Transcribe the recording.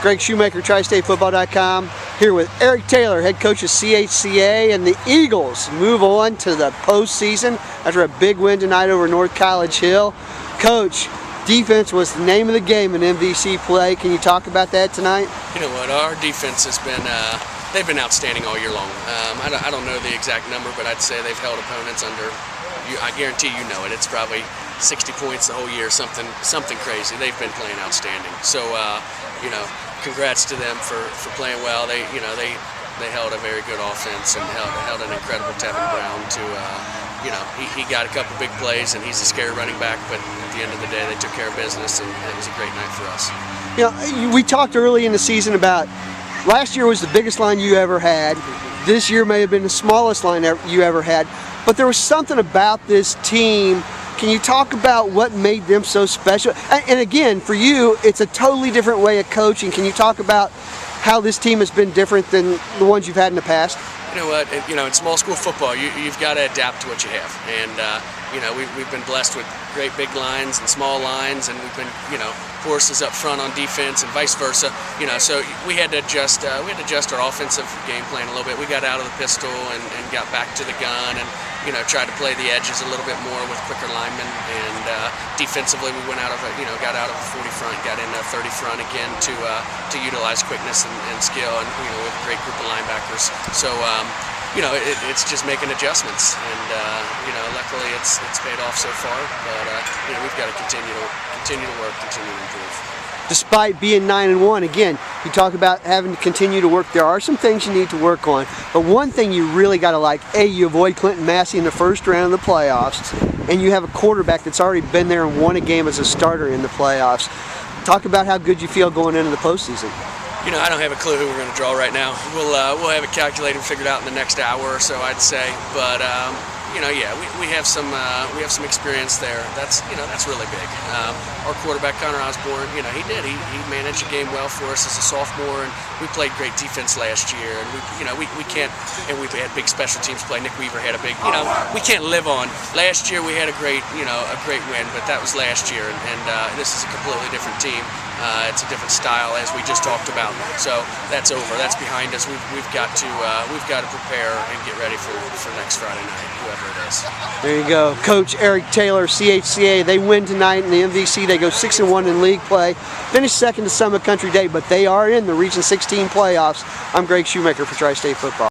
Greg Shoemaker, TriStateFootball.com, here with Eric Taylor, head coach of CHCA, and the Eagles move on to the postseason after a big win tonight over North College Hill. Coach, defense was the name of the game in MVC play. Can you talk about that tonight? You know what, our defense has been, they've been outstanding all year long. I don't know the exact number, but I'd say they've held opponents under, I guarantee you know it, it's probably 60 points the whole year, something crazy. They've been playing outstanding. So, you know, congrats to them for playing well. They held a very good offense and held an incredible Tevin Brown to, you know, he got a couple big plays and he's a scary running back, but at the end of the day they took care of business and it was a great night for us. You know, we talked early in the season about last year was the biggest line you ever had. This year may have been the smallest line you ever had, but there was something about this team. Can you talk about what made them so special? And again, for you, it's a totally different way of coaching. Can you talk about how this team has been different than the ones you've had in the past? You know what? You know, in small school football, you've got to adapt to what you have. And you know, we've been blessed with great big lines and small lines, and we've been, you know, horses up front on defense and vice versa. You know, so we had to adjust. We had to adjust our offensive game plan a little bit. We got out of the pistol and got back to the gun, and you know, tried to play the edges a little bit more with quicker linemen. And defensively, we went out of got out of a 40 front, got into a 30 front again to utilize quickness and skill, and you know, with a great group of linebackers. So. You know, it's just making adjustments, and you know, luckily it's paid off so far. But you know, we've got to continue to work, continue to improve. Despite being 9-1, again, you talk about having to continue to work. There are some things you need to work on, but one thing you really got to like: you avoid Clinton Massey in the first round of the playoffs, and you have a quarterback that's already been there and won a game as a starter in the playoffs. Talk about how good you feel going into the postseason. You know, I don't have a clue who we're going to draw right now. We'll have it calculated and figured out in the next hour or so, I'd say. But you know, yeah, we have some experience there. That's really big. Our quarterback Connor Osborne, you know, he managed the game well for us as a sophomore, and we played great defense last year. And we can't, and we've had big special teams play. Nick Weaver had a big, you know, we can't live on. Last year we had a great win, but that was last year, and this is a completely different team. It's a different style, as we just talked about. So that's over. That's behind us. We've got to prepare and get ready for next Friday night, whoever it is. There you go, Coach Eric Taylor, CHCA. They win tonight in the MVC. They go 6-1 in league play. Finished second to Summit Country Day, but they are in the Region 16 playoffs. I'm Greg Shoemaker for Tri-State Football.